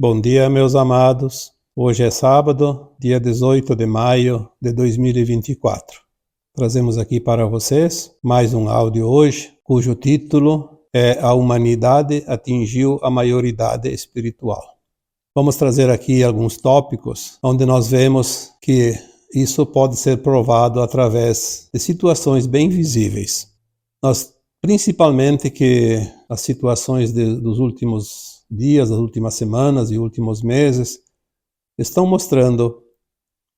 Bom dia, meus amados. Hoje é sábado, dia 18 de maio de 2024. Trazemos aqui para vocês mais um áudio hoje, cujo título é A Humanidade Atingiu a Maioridade Espiritual. Vamos trazer aqui alguns tópicos onde nós vemos que isso pode ser provado através de situações bem visíveis. Principalmente que as situações dos últimos dias, das últimas semanas e últimos meses estão mostrando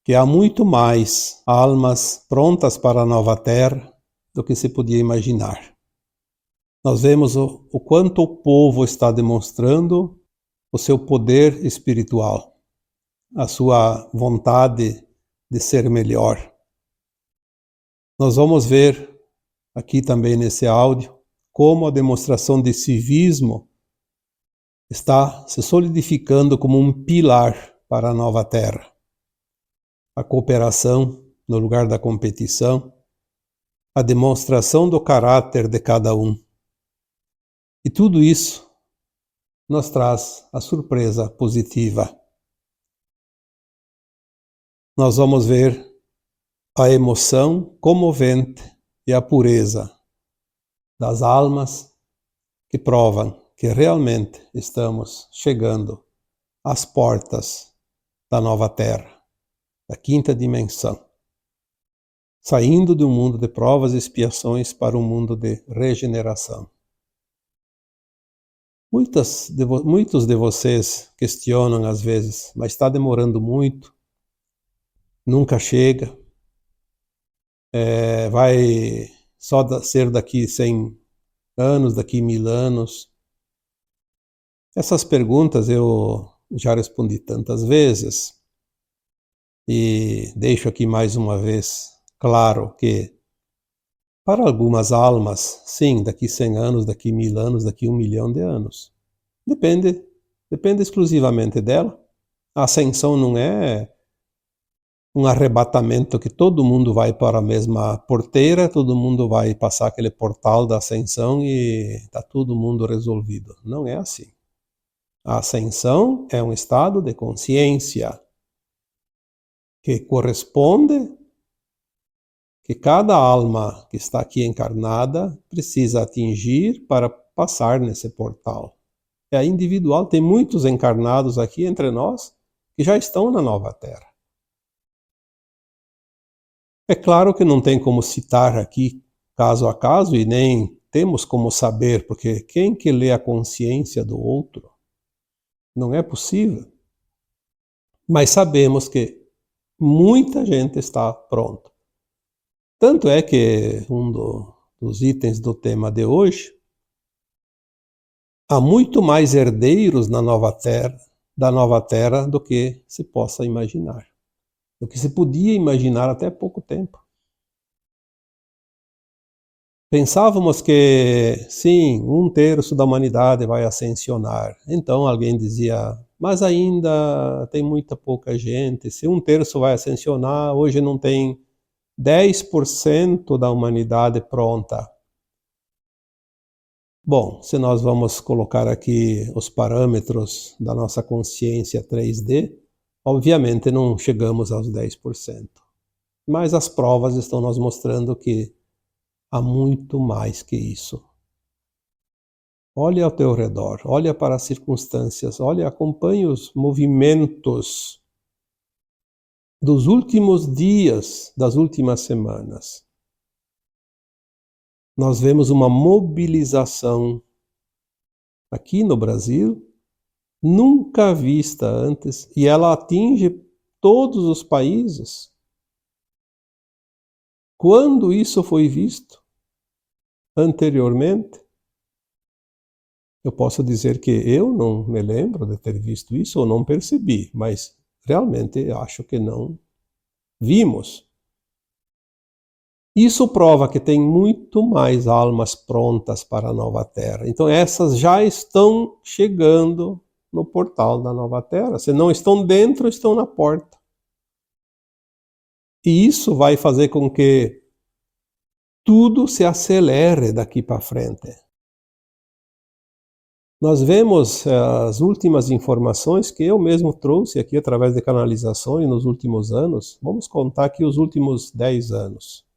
que há muito mais almas prontas para a nova terra do que se podia imaginar. Nós vemos o quanto o povo está demonstrando o seu poder espiritual, a sua vontade de ser melhor. Nós vamos ver aqui também nesse áudio como a demonstração de civismo está se solidificando como um pilar para a nova terra. A cooperação no lugar da competição, a demonstração do caráter de cada um. E tudo isso nos traz a surpresa positiva. Nós vamos ver a emoção comovente e a pureza das almas que provam que realmente estamos chegando às portas da nova terra, da quinta dimensão, saindo de um mundo de provas e expiações para um mundo de regeneração. Muitos de vocês questionam às vezes, mas está demorando muito, nunca chega, vai só ser daqui 100 anos, daqui 1000 anos. Essas perguntas eu já respondi tantas vezes e deixo aqui mais uma vez claro que para algumas almas, sim, daqui 100 anos, daqui 1000 anos, daqui 1 milhão de anos. Depende exclusivamente dela. A ascensão não é um arrebatamento que todo mundo vai para a mesma porteira, todo mundo vai passar aquele portal da ascensão e está todo mundo resolvido. Não é assim. A ascensão é um estado de consciência que corresponde que cada alma que está aqui encarnada precisa atingir para passar nesse portal. É individual, tem muitos encarnados aqui entre nós que já estão na nova terra. É claro que não tem como citar aqui caso a caso e nem temos como saber, porque quem que lê a consciência do outro? Não é possível. Mas sabemos que muita gente está pronta. Tanto é que dos itens do tema de hoje, há muito mais herdeiros da nova terra do que se possa imaginar, do que se podia imaginar até há pouco tempo. Pensávamos que, sim, 1/3 da humanidade vai ascensionar. Então alguém dizia, mas ainda tem muita pouca gente. Se 1/3 vai ascensionar, hoje não tem 10% da humanidade pronta. Bom, se nós vamos colocar aqui os parâmetros da nossa consciência 3D, obviamente não chegamos aos 10%. Mas as provas estão nos mostrando que há muito mais que isso. Olha ao teu redor, olha para as circunstâncias, acompanhe os movimentos dos últimos dias, das últimas semanas. Nós vemos uma mobilização aqui no Brasil, nunca vista antes, e ela atinge todos os países. Quando isso foi visto anteriormente? Eu posso dizer que eu não me lembro de ter visto isso ou não percebi, mas realmente acho que não vimos. Isso prova que tem muito mais almas prontas para a nova terra. Então essas já estão chegando no portal da nova terra. Se não estão dentro, estão na porta. E isso vai fazer com que tudo se acelere daqui para frente. Nós vemos as últimas informações que eu mesmo trouxe aqui através de canalizações nos últimos anos. Vamos contar aqui os últimos 10 anos.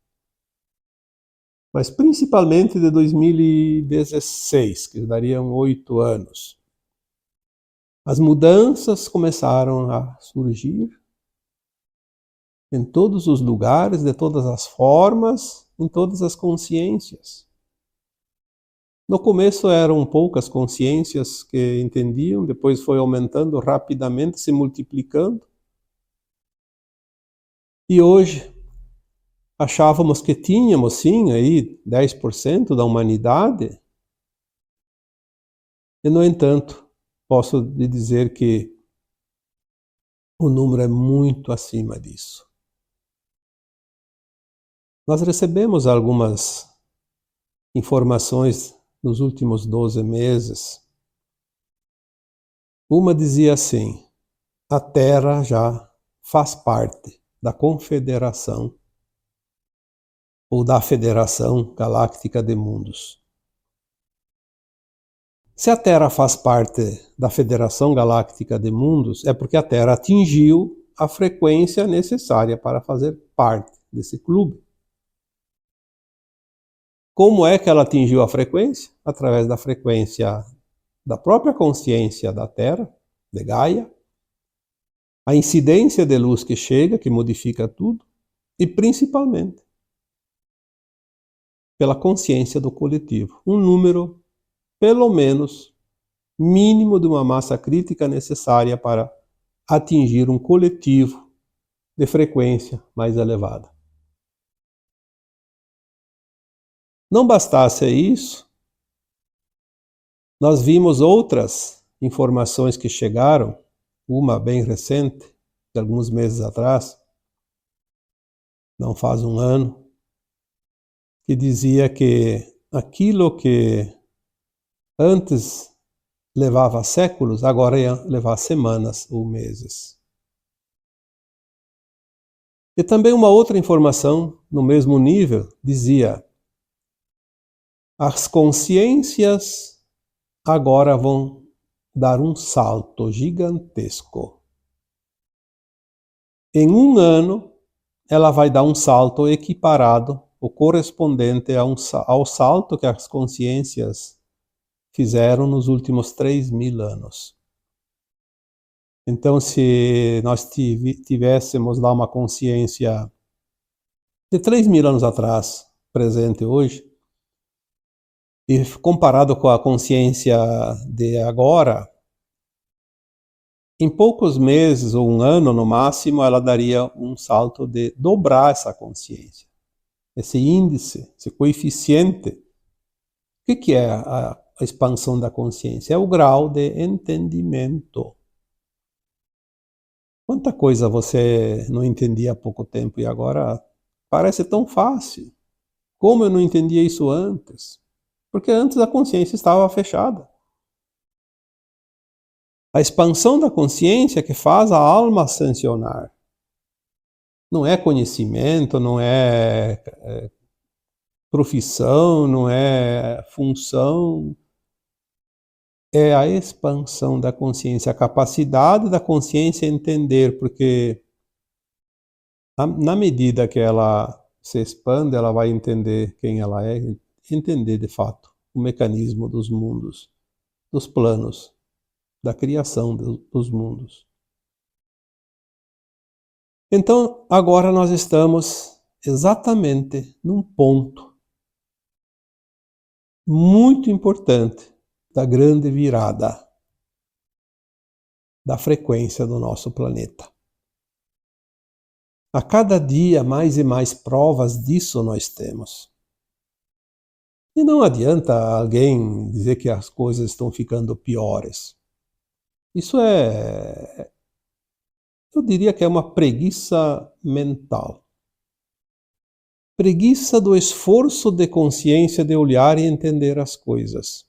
Mas principalmente de 2016, que dariam 8 anos. As mudanças começaram a surgir em todos os lugares, de todas as formas, em todas as consciências. No começo eram poucas consciências que entendiam, depois foi aumentando rapidamente, se multiplicando. E hoje achávamos que tínhamos sim aí 10% da humanidade. E no entanto, posso lhe dizer que o número é muito acima disso. Nós recebemos algumas informações nos últimos 12 meses. Uma dizia assim: a Terra já faz parte da Confederação ou da Federação Galáctica de Mundos. Se a Terra faz parte da Federação Galáctica de Mundos, é porque a Terra atingiu a frequência necessária para fazer parte desse clube. Como é que ela atingiu a frequência? Através da frequência da própria consciência da Terra, de Gaia, a incidência de luz que chega, que modifica tudo, e principalmente pela consciência do coletivo. Um número, pelo menos, mínimo de uma massa crítica necessária para atingir um coletivo de frequência mais elevada. Não bastasse isso, nós vimos outras informações que chegaram, uma bem recente, de alguns meses atrás, não faz um ano, que dizia que aquilo que antes levava séculos, agora ia levar semanas ou meses. E também uma outra informação, no mesmo nível, dizia: as consciências agora vão dar um salto gigantesco. Em um ano, ela vai dar um salto equiparado, ou correspondente ao salto que as consciências fizeram nos últimos 3.000 anos. Então, se nós tivéssemos lá uma consciência de 3.000 anos atrás, presente hoje, e comparado com a consciência de agora, em poucos meses ou um ano no máximo, ela daria um salto de dobrar essa consciência. Esse índice, esse coeficiente. O que é a expansão da consciência? É o grau de entendimento. Quanta coisa você não entendia há pouco tempo e agora parece tão fácil. Como eu não entendia isso antes? Porque antes a consciência estava fechada. A expansão da consciência que faz a alma ascensionar. Não é conhecimento, não é profissão, não é função. É a expansão da consciência, a capacidade da consciência entender, porque na medida que ela se expande, ela vai entender quem ela é, entender de fato o mecanismo dos mundos, dos planos, da criação dos mundos. Então, agora nós estamos exatamente num ponto muito importante da grande virada da frequência do nosso planeta. A cada dia, mais e mais provas disso nós temos. E não adianta alguém dizer que as coisas estão ficando piores. Isso eu diria que é uma preguiça mental. Preguiça do esforço de consciência de olhar e entender as coisas.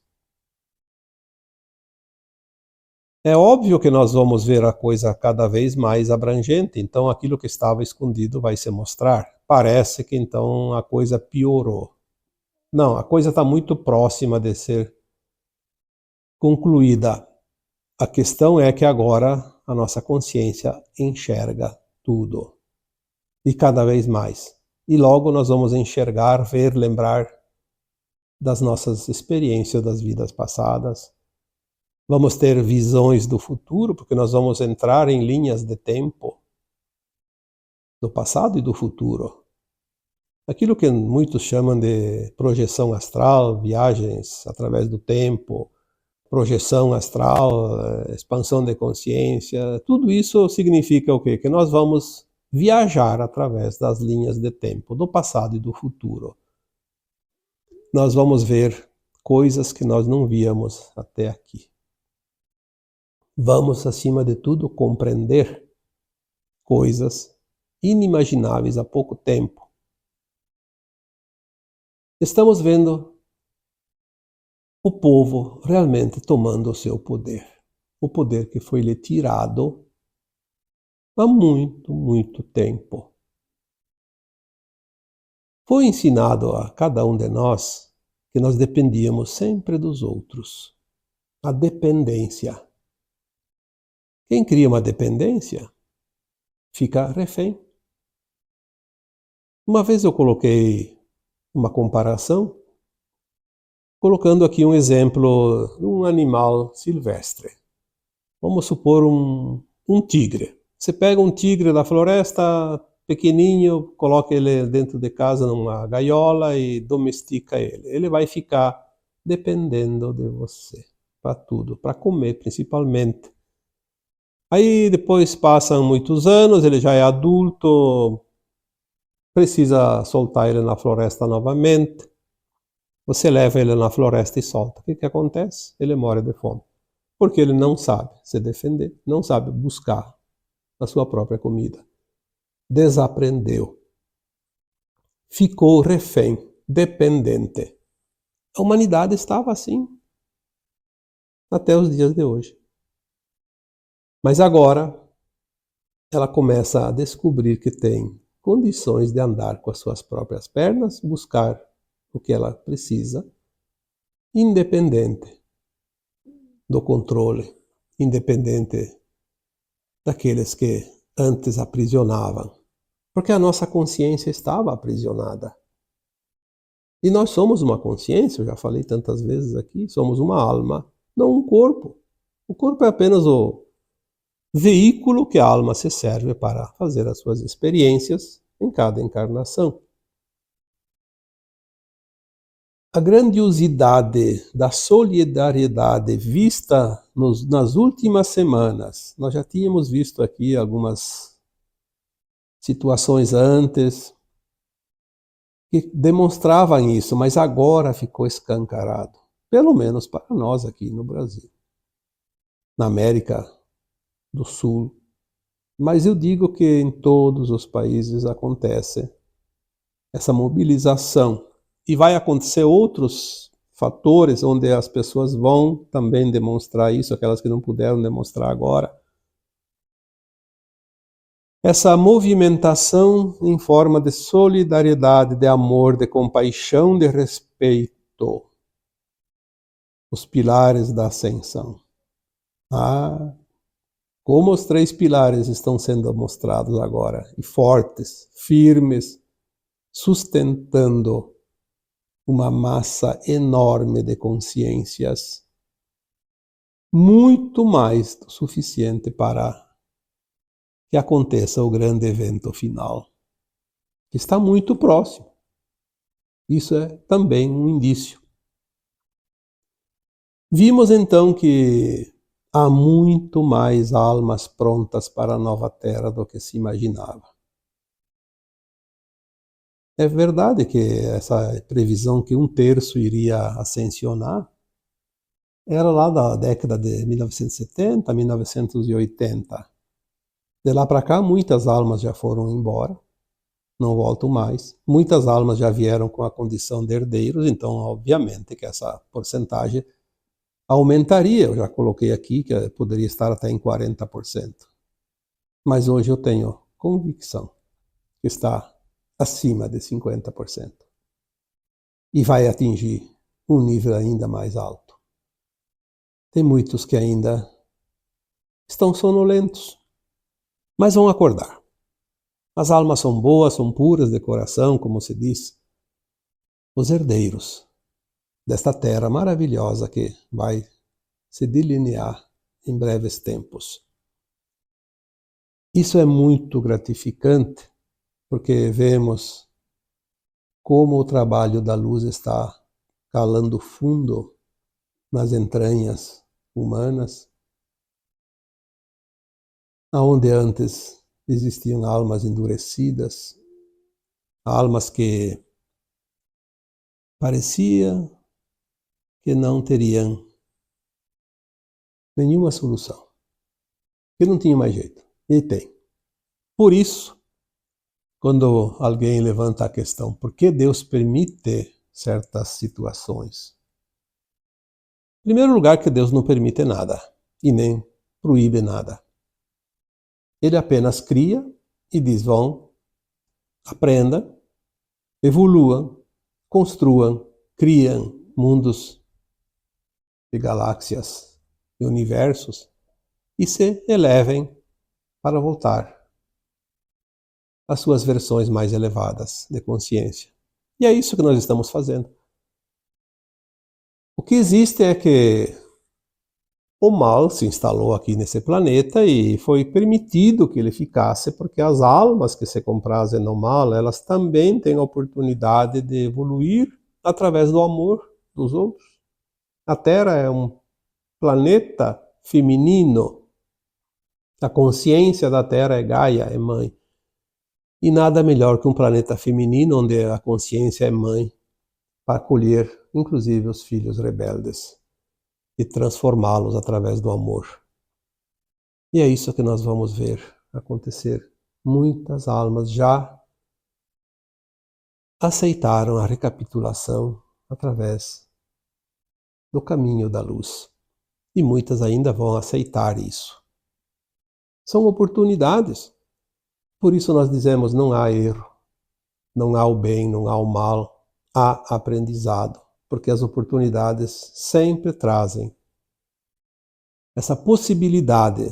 É óbvio que nós vamos ver a coisa cada vez mais abrangente, então aquilo que estava escondido vai se mostrar. Parece que então a coisa piorou. Não, a coisa está muito próxima de ser concluída a questão, é que agora a nossa consciência enxerga tudo, e cada vez mais. E logo nós vamos enxergar, ver, lembrar das nossas experiências das vidas passadas. Vamos ter visões do futuro, porque nós vamos entrar em linhas de tempo do passado e do futuro. Aquilo que muitos chamam de projeção astral, viagens através do tempo, projeção astral, expansão de consciência, tudo isso significa o quê? Que nós vamos viajar através das linhas de tempo, do passado e do futuro. Nós vamos ver coisas que nós não víamos até aqui. Vamos, acima de tudo, compreender coisas inimagináveis há pouco tempo. Estamos vendo o povo realmente tomando o seu poder. O poder que foi lhe tirado há muito, muito tempo. Foi ensinado a cada um de nós que nós dependíamos sempre dos outros. A dependência. Quem cria uma dependência fica refém. Uma vez eu coloquei uma comparação, colocando aqui um exemplo de um animal silvestre. Vamos supor um tigre. Você pega um tigre da floresta, pequenininho, coloca ele dentro de casa numa gaiola e domestica ele. Ele vai ficar dependendo de você para tudo, para comer principalmente. Aí depois passam muitos anos, ele já é adulto, precisa soltar ele na floresta novamente. Você leva ele na floresta e solta. O que acontece? Ele morre de fome. Porque ele não sabe se defender, não sabe buscar a sua própria comida. Desaprendeu. Ficou refém, dependente. A humanidade estava assim até os dias de hoje. Mas agora ela começa a descobrir que tem condições de andar com as suas próprias pernas, buscar o que ela precisa, independente do controle, independente daqueles que antes aprisionavam. Porque a nossa consciência estava aprisionada. E nós somos uma consciência, eu já falei tantas vezes aqui, somos uma alma, não um corpo. O corpo é apenas o veículo que a alma se serve para fazer as suas experiências em cada encarnação. A grandiosidade da solidariedade vista nas últimas semanas, nós já tínhamos visto aqui algumas situações antes que demonstravam isso, mas agora ficou escancarado, pelo menos para nós aqui no Brasil, na América do Sul. Mas eu digo que em todos os países acontece essa mobilização. E vai acontecer outros fatores onde as pessoas vão também demonstrar isso, aquelas que não puderam demonstrar agora. Essa movimentação em forma de solidariedade, de amor, de compaixão, de respeito. Os pilares da ascensão. Como os 3 pilares estão sendo mostrados agora, e fortes, firmes, sustentando uma massa enorme de consciências, muito mais do suficiente para que aconteça o grande evento final, que está muito próximo. Isso é também um indício. Vimos então que há muito mais almas prontas para a nova Terra do que se imaginava. É verdade que essa previsão que 1/3 iria ascensionar era lá da década de 1970, 1980. De lá para cá, muitas almas já foram embora, não voltam mais. Muitas almas já vieram com a condição de herdeiros, então, obviamente, que essa porcentagem aumentaria. Eu já coloquei aqui que poderia estar até em 40%. Mas hoje eu tenho convicção que está acima de 50%. E vai atingir um nível ainda mais alto. Tem muitos que ainda estão sonolentos, mas vão acordar. As almas são boas, são puras de coração, como se diz. Os herdeiros desta terra maravilhosa que vai se delinear em breves tempos. Isso é muito gratificante, porque vemos como o trabalho da luz está calando fundo nas entranhas humanas, aonde antes existiam almas endurecidas, almas que parecia que não teriam nenhuma solução, que não tinha mais jeito. E tem. Por isso, quando alguém levanta a questão, por que Deus permite certas situações? Em primeiro lugar, que Deus não permite nada e nem proíbe nada. Ele apenas cria e diz: vão, aprendam, evoluam, construam, criam mundos de galáxias e universos e se elevem para voltar às suas versões mais elevadas de consciência. E é isso que nós estamos fazendo. O que existe é que o mal se instalou aqui nesse planeta e foi permitido que ele ficasse, porque as almas que se comprazem no mal, elas também têm a oportunidade de evoluir através do amor dos outros. A Terra é um planeta feminino. A consciência da Terra é Gaia, é mãe. E nada melhor que um planeta feminino onde a consciência é mãe para acolher, inclusive, os filhos rebeldes e transformá-los através do amor. E é isso que nós vamos ver acontecer. Muitas almas já aceitaram a recapitulação através do caminho da luz. E muitas ainda vão aceitar isso. São oportunidades. Por isso nós dizemos: não há erro, não há o bem, não há o mal, há aprendizado. Porque as oportunidades sempre trazem essa possibilidade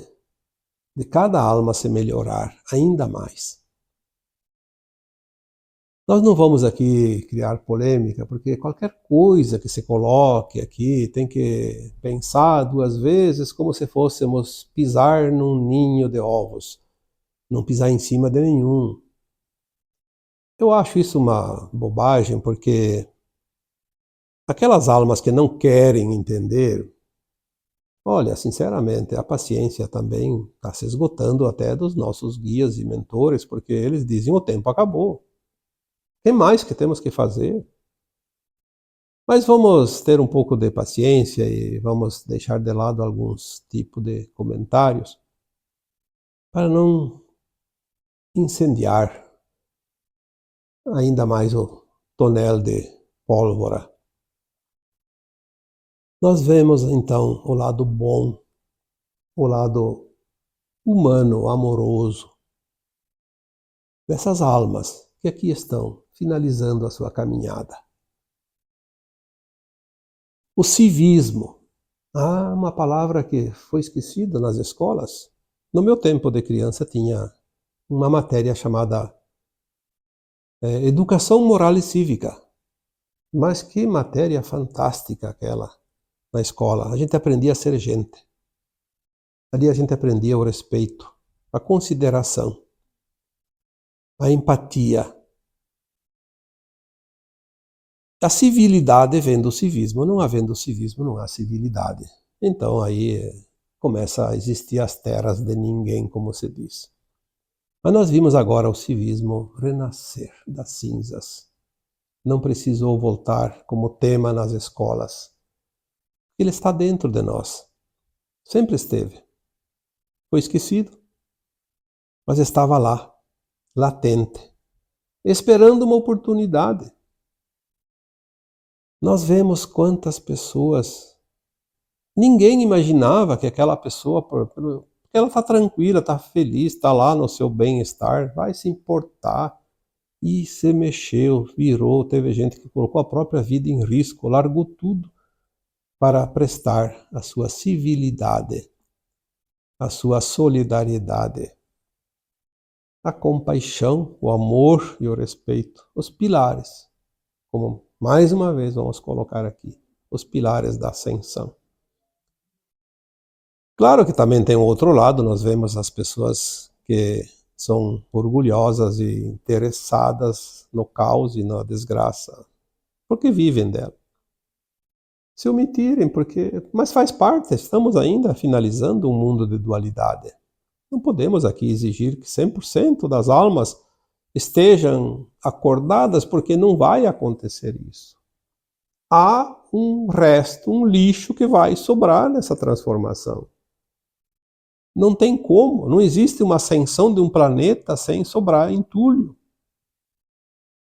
de cada alma se melhorar ainda mais. Nós não vamos aqui criar polêmica, porque qualquer coisa que se coloque aqui tem que pensar duas vezes, como se fôssemos pisar num ninho de ovos, não pisar em cima de nenhum. Eu acho isso uma bobagem, porque aquelas almas que não querem entender, olha, sinceramente, a paciência também está se esgotando até dos nossos guias e mentores, porque eles dizem: o tempo acabou. Tem mais que temos que fazer. Mas vamos ter um pouco de paciência e vamos deixar de lado alguns tipos de comentários para não incendiar ainda mais o tonel de pólvora. Nós vemos então o lado bom, o lado humano, amoroso dessas almas que aqui estão finalizando a sua caminhada. O civismo. Uma palavra que foi esquecida nas escolas. No meu tempo de criança tinha uma matéria chamada Educação Moral e Cívica. Mas que matéria fantástica aquela na escola. A gente aprendia a ser gente. Ali a gente aprendia o respeito, a consideração, a empatia. A civilidade vem do civismo. Não havendo civismo, não há civilidade. Então aí começa a existir as terras de ninguém, como se diz. Mas nós vimos agora o civismo renascer das cinzas. Não precisou voltar como tema nas escolas. Ele está dentro de nós. Sempre esteve. Foi esquecido, mas estava lá, latente, esperando uma oportunidade. Nós vemos quantas pessoas, ninguém imaginava que aquela pessoa, porque ela está tranquila, está feliz, está lá no seu bem-estar, vai se importar. E se mexeu, virou, teve gente que colocou a própria vida em risco, largou tudo para prestar a sua civilidade, a sua solidariedade, a compaixão, o amor e o respeito, os pilares, como mais uma vez vamos colocar aqui, os pilares da ascensão. Claro que também tem o outro lado, nós vemos as pessoas que são orgulhosas e interessadas no caos e na desgraça, porque vivem dela. Se omitirem, mas faz parte, estamos ainda finalizando um mundo de dualidade. Não podemos aqui exigir que 100% das almas estejam acordadas, porque não vai acontecer isso. Há um resto, um lixo que vai sobrar nessa transformação. Não tem como, não existe uma ascensão de um planeta sem sobrar entulho,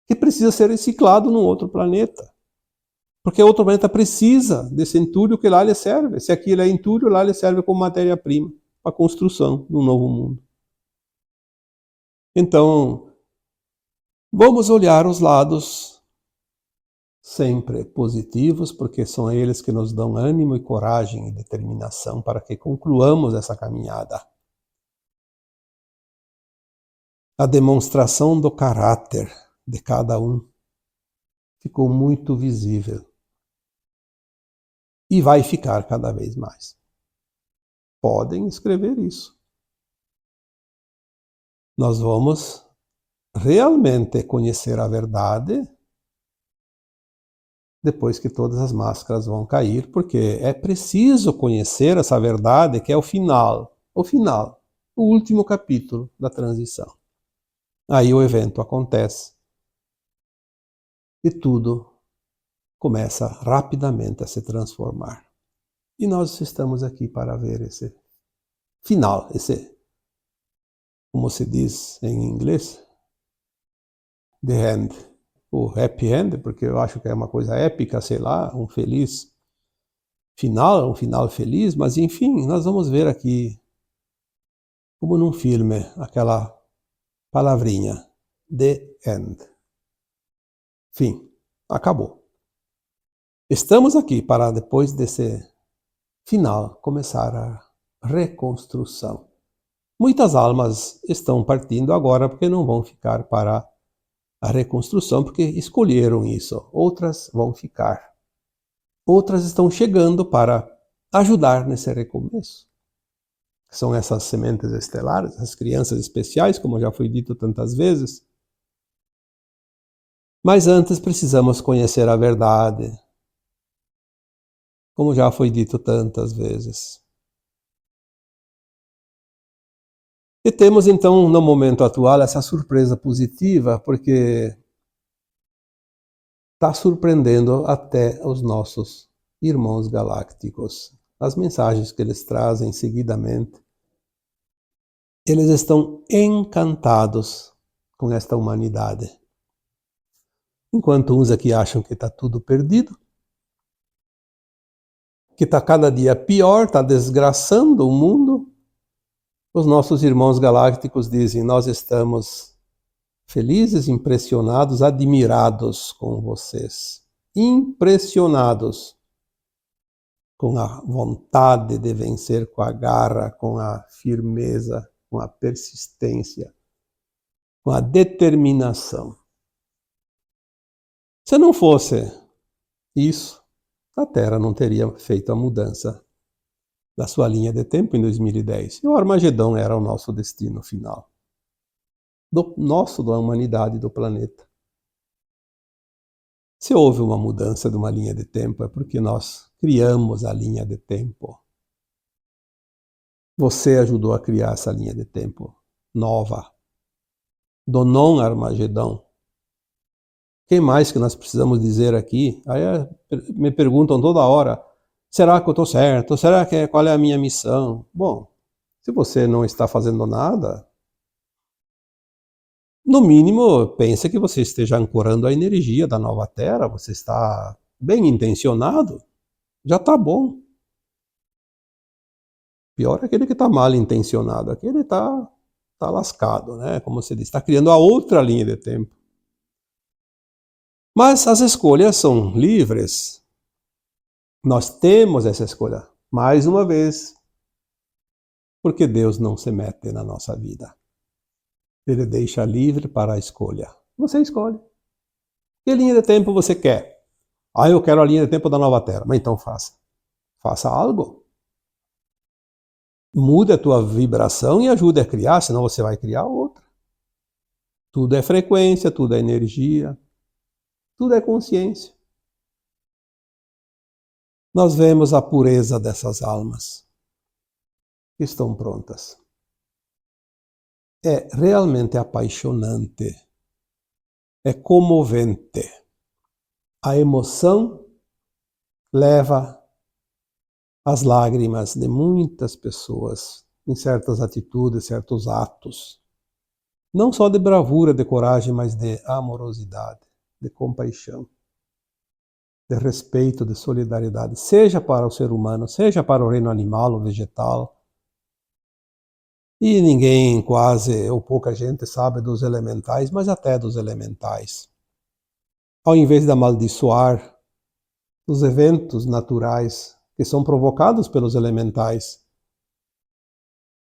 que precisa ser reciclado num outro planeta. Porque outro planeta precisa desse entulho que lá lhe serve. Se aquilo é entulho, lá lhe serve como matéria-prima para a construção de um novo mundo. Então, vamos olhar os lados sempre positivos, porque são eles que nos dão ânimo e coragem e determinação para que concluamos essa caminhada. A demonstração do caráter de cada um ficou muito visível e vai ficar cada vez mais. Podem escrever isso. Nós vamos realmente conhecer a verdade depois que todas as máscaras vão cair, porque é preciso conhecer essa verdade, que é o final, o último capítulo da transição. Aí o evento acontece e tudo começa rapidamente a se transformar. E nós estamos aqui para ver esse final, esse, como se diz em inglês, the end. O happy end, porque eu acho que é uma coisa épica, sei lá, um feliz final, um final feliz, mas enfim, nós vamos ver aqui, como num filme, aquela palavrinha, the end. Fim, acabou. Estamos aqui para, depois desse final, começar a reconstrução. Muitas almas estão partindo agora porque não vão ficar para a reconstrução, porque escolheram isso. Outras vão ficar. Outras estão chegando para ajudar nesse recomeço. São essas sementes estelares, as crianças especiais, como já foi dito tantas vezes. Mas antes precisamos conhecer a verdade, como já foi dito tantas vezes. E temos então, no momento atual, essa surpresa positiva, porque está surpreendendo até os nossos irmãos galácticos. As mensagens que eles trazem seguidamente, eles estão encantados com esta humanidade. Enquanto uns aqui acham que está tudo perdido, que está cada dia pior, está desgraçando o mundo, os nossos irmãos galácticos dizem: nós estamos felizes, impressionados, admirados com vocês. Impressionados com a vontade de vencer, com a garra, com a firmeza, com a persistência, com a determinação. Se não fosse isso, a Terra não teria feito a mudança da sua linha de tempo em 2010. E o Armagedão era o nosso destino final. Da humanidade, do planeta. Se houve uma mudança de uma linha de tempo, é porque nós criamos a linha de tempo. Você ajudou a criar essa linha de tempo nova, do não-Armagedão. Quem mais que nós precisamos dizer aqui? Aí me perguntam toda hora, será que eu estou certo? Qual é a minha missão? Bom, se você não está fazendo nada, no mínimo, pense que você esteja ancorando a energia da nova Terra, você está bem intencionado, já está bom. Pior é aquele que está mal intencionado, aquele está lascado, né? Como se diz, está criando a outra linha de tempo. Mas as escolhas são livres. Nós temos essa escolha. Mais uma vez, porque Deus não se mete na nossa vida. Ele deixa livre para a escolha. Você escolhe. Que linha de tempo você quer? Ah, eu quero a linha de tempo da nova terra. Mas então faça. Faça algo. Mude a tua vibração e ajude a criar, senão você vai criar outra. Tudo é frequência, tudo é energia, tudo é consciência. Nós vemos a pureza dessas almas que estão prontas. É realmente apaixonante. É comovente. A emoção leva às lágrimas de muitas pessoas em certas atitudes, certos atos. Não só de bravura, de coragem, mas de amorosidade, de compaixão, de respeito, de solidariedade, seja para o ser humano, seja para o reino animal ou vegetal. E ninguém, quase, ou pouca gente sabe dos elementais, mas até dos elementais. Ao invés de amaldiçoar os eventos naturais que são provocados pelos elementais,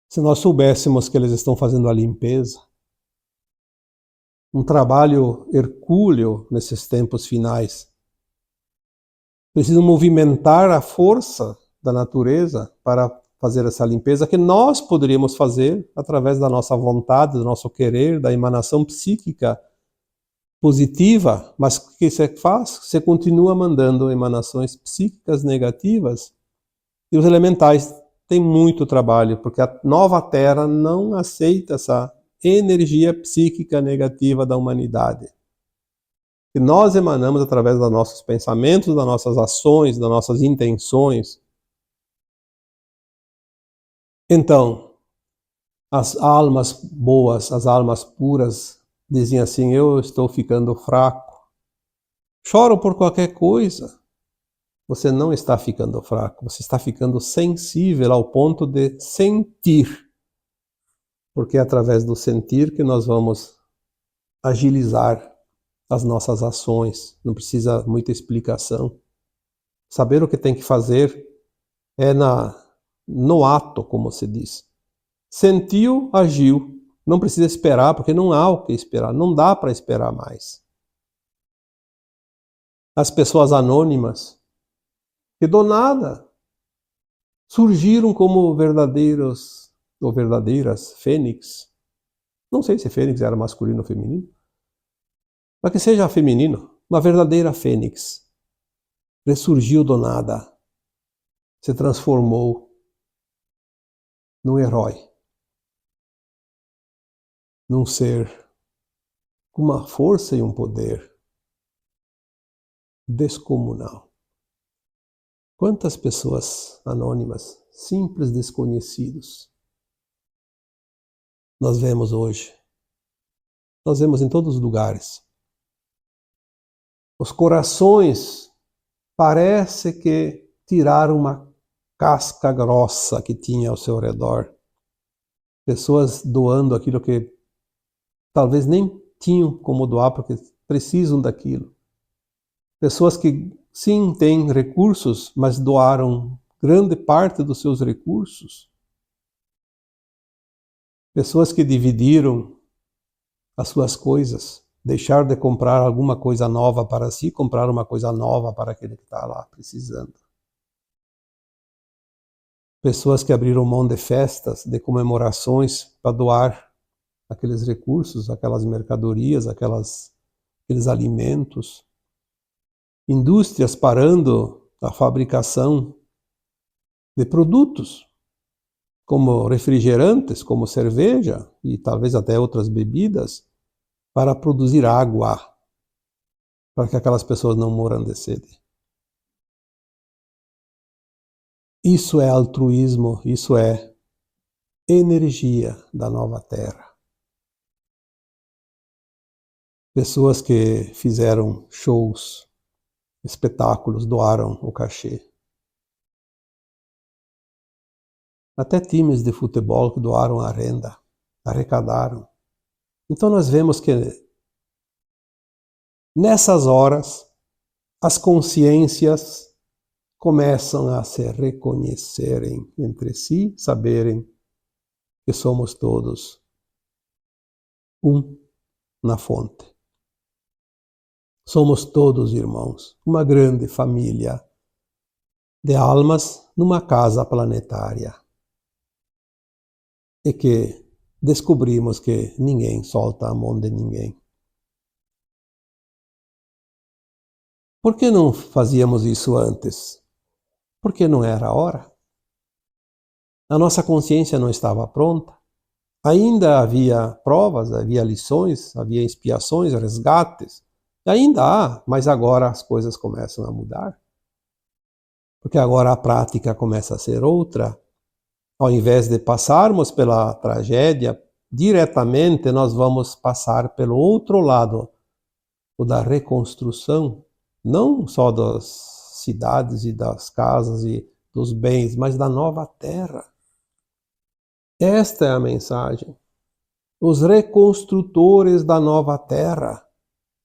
se nós soubéssemos que eles estão fazendo a limpeza, um trabalho hercúleo nesses tempos finais, precisam movimentar a força da natureza para fazer essa limpeza que nós poderíamos fazer através da nossa vontade, do nosso querer, da emanação psíquica positiva, mas o que você faz? Você continua mandando emanações psíquicas negativas e os elementais têm muito trabalho, porque a nova Terra não aceita essa energia psíquica negativa da humanidade. Que nós emanamos através dos nossos pensamentos, das nossas ações, das nossas intenções. Então, as almas boas, as almas puras, dizem assim: eu estou ficando fraco. Choram por qualquer coisa. Você não está ficando fraco, você está ficando sensível ao ponto de sentir. Porque é através do sentir que nós vamos agilizar as nossas ações. Não precisa muita explicação. Saber o que tem que fazer é no ato, como se diz. Sentiu, agiu. Não precisa esperar, porque não há o que esperar. Não dá para esperar mais. As pessoas anônimas, que do nada surgiram como verdadeiros ou verdadeiras fênix. Não sei se fênix era masculino ou feminino. Mas que seja feminino, uma verdadeira fênix. Ressurgiu do nada. Se transformou num herói. Num ser com uma força e um poder descomunal. Quantas pessoas anônimas, simples desconhecidos, nós vemos hoje. Nós vemos em todos os lugares. Os corações parece que tiraram uma casca grossa que tinha ao seu redor. Pessoas doando aquilo que talvez nem tinham como doar porque precisam daquilo. Pessoas que sim têm recursos, mas doaram grande parte dos seus recursos. Pessoas que dividiram as suas coisas, deixaram de comprar alguma coisa nova para si, comprar uma coisa nova para aquele que está lá precisando. Pessoas que abriram mão de festas, de comemorações para doar aqueles recursos, aquelas mercadorias, aqueles alimentos. Indústrias parando a fabricação de produtos, como refrigerantes, como cerveja e talvez até outras bebidas, para produzir água, para que aquelas pessoas não morram de sede. Isso é altruísmo, isso é energia da nova Terra. Pessoas que fizeram shows, espetáculos, doaram o cachê. Até times de futebol que doaram a renda, arrecadaram. Então nós vemos que nessas horas as consciências começam a se reconhecerem entre si, saberem que somos todos um na fonte. Somos todos irmãos, uma grande família de almas numa casa planetária. E que descobrimos que ninguém solta a mão de ninguém. Por que não fazíamos isso antes? Porque não era a hora. A nossa consciência não estava pronta. Ainda havia provas, havia lições, havia expiações, resgates. Ainda há, mas agora as coisas começam a mudar. Porque agora a prática começa a ser outra. Ao invés de passarmos pela tragédia diretamente, nós vamos passar pelo outro lado, o da reconstrução, não só das cidades e das casas e dos bens, mas da nova terra. Esta é a mensagem. Os reconstrutores da nova terra,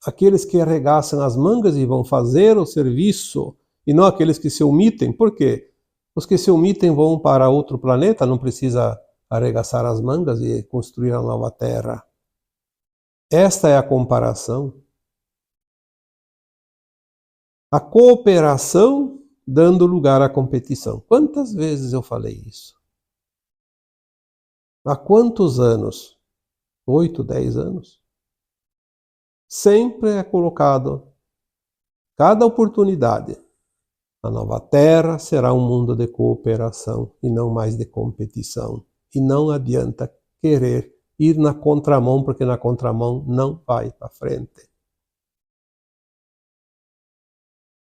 aqueles que arregaçam as mangas e vão fazer o serviço, e não aqueles que se omitem. Por quê? Os que se omitem vão para outro planeta, não precisa arregaçar as mangas e construir a nova terra. Esta é a comparação. A cooperação dando lugar à competição. Quantas vezes eu falei isso? Há quantos anos? 8, 10 anos? Sempre é colocado, cada oportunidade, a nova terra será um mundo de cooperação e não mais de competição. E não adianta querer ir na contramão, porque na contramão não vai para frente.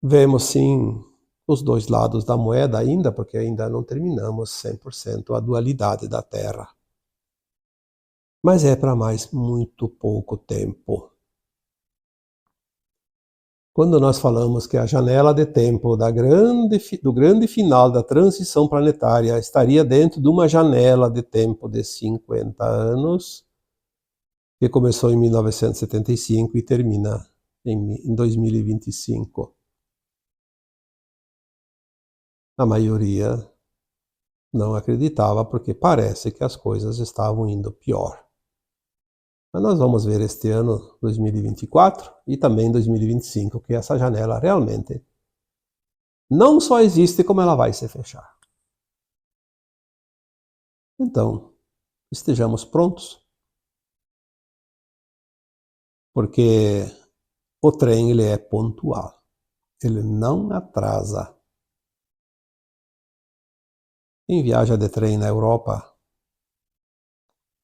Vemos sim os dois lados da moeda ainda, porque ainda não terminamos 100% a dualidade da Terra. Mas é para mais muito pouco tempo. Quando nós falamos que a janela de tempo do grande final da transição planetária estaria dentro de uma janela de tempo de 50 anos, que começou em 1975 e termina em 2025. A maioria não acreditava, porque parece que as coisas estavam indo pior. Mas nós vamos ver este ano, 2024, e também 2025, que essa janela realmente não só existe, como ela vai se fechar. Então, estejamos prontos, porque o trem ele é pontual, ele não atrasa. Quem viaja de trem na Europa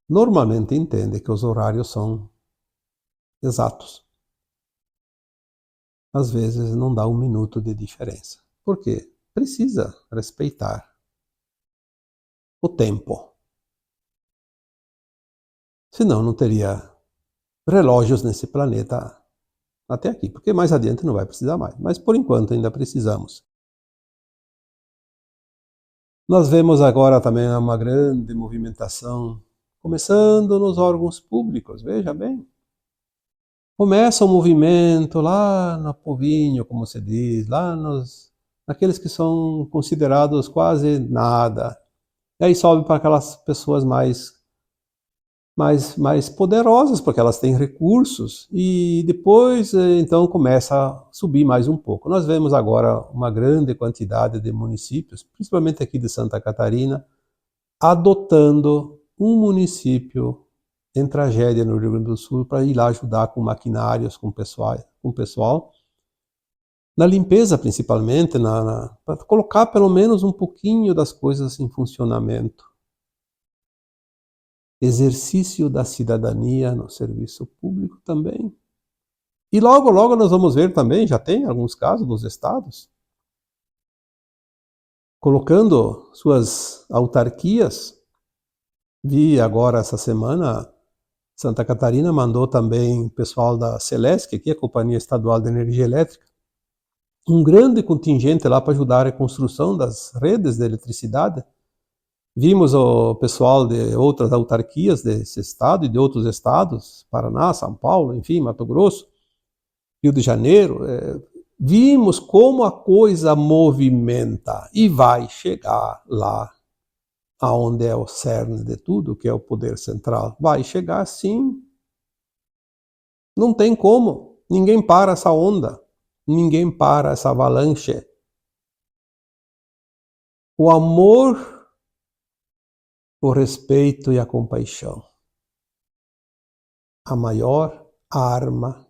normalmente entende que os horários são exatos. Às vezes não dá um minuto de diferença. Por quê? Precisa respeitar o tempo. Senão não teria relógios nesse planeta até aqui, porque mais adiante não vai precisar mais. Mas por enquanto ainda precisamos. Nós vemos agora também uma grande movimentação, começando nos órgãos públicos, veja bem. Começa o movimento lá no povinho, como se diz, lá naqueles que são considerados quase nada. E aí sobe para aquelas pessoas mais poderosas, porque elas têm recursos, e depois então começa a subir mais um pouco. Nós vemos agora uma grande quantidade de municípios, principalmente aqui de Santa Catarina, adotando um município em tragédia no Rio Grande do Sul para ir lá ajudar com maquinários, com pessoal, na limpeza principalmente, para colocar pelo menos um pouquinho das coisas em funcionamento. Exercício da cidadania no serviço público também. E logo, logo nós vamos ver também, já tem alguns casos dos estados, colocando suas autarquias. Vi agora essa semana, Santa Catarina mandou também o pessoal da Celesc, que é a Companhia Estadual de Energia Elétrica, um grande contingente lá para ajudar a reconstrução das redes de eletricidade. Vimos o pessoal de outras autarquias desse estado e de outros estados, Paraná, São Paulo, enfim, Mato Grosso, Rio de Janeiro, Vimos como a coisa movimenta e vai chegar lá aonde é o cerne de tudo, que é o poder central. Vai chegar sim. Não tem como. Ninguém para essa onda. Ninguém para essa avalanche. O amor, o respeito e a compaixão. A maior arma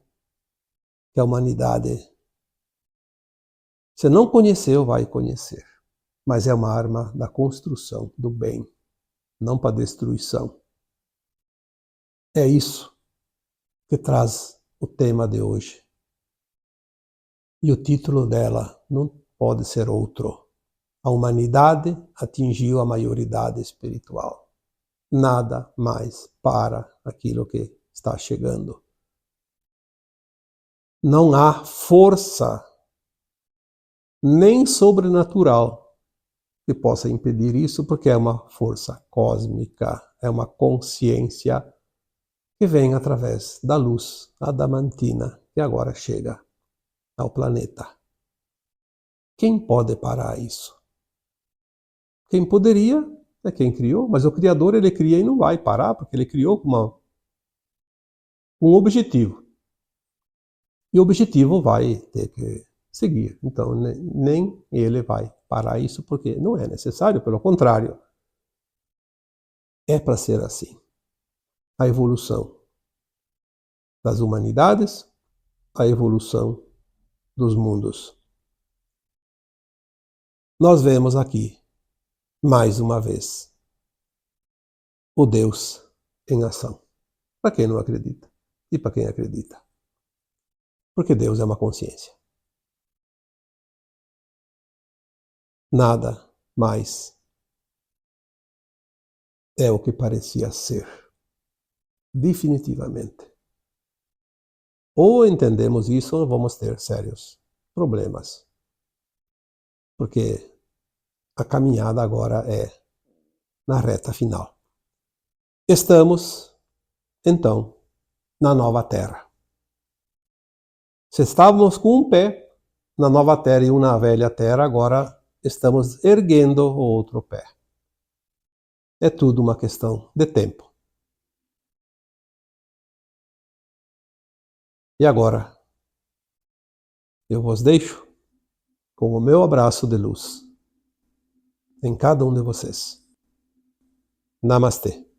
que a humanidade, se não conheceu, vai conhecer. Mas é uma arma da construção do bem, não para destruição. É isso que traz o tema de hoje. E o título dela não pode ser outro. A humanidade atingiu a maioridade espiritual. Nada mais para aquilo que está chegando. Não há força nem sobrenatural que possa impedir isso, porque é uma força cósmica, é uma consciência que vem através da luz adamantina que agora chega ao planeta. Quem pode parar isso? Quem poderia é quem criou, mas o Criador ele cria e não vai parar, porque ele criou com um objetivo. E o objetivo vai ter que seguir. Então, nem ele vai parar isso, porque não é necessário, pelo contrário. É para ser assim. A evolução das humanidades, a evolução dos mundos. Nós vemos aqui, mais uma vez, o Deus em ação. Para quem não acredita e para quem acredita. Porque Deus é uma consciência. Nada mais é o que parecia ser. Definitivamente. Ou entendemos isso ou vamos ter sérios problemas. Porque a caminhada agora é na reta final. Estamos, então, na nova terra. Se estávamos com um pé na nova terra e um na velha terra, agora estamos erguendo o outro pé. É tudo uma questão de tempo. E agora, eu vos deixo com o meu abraço de luz em cada um de vocês. Namastê.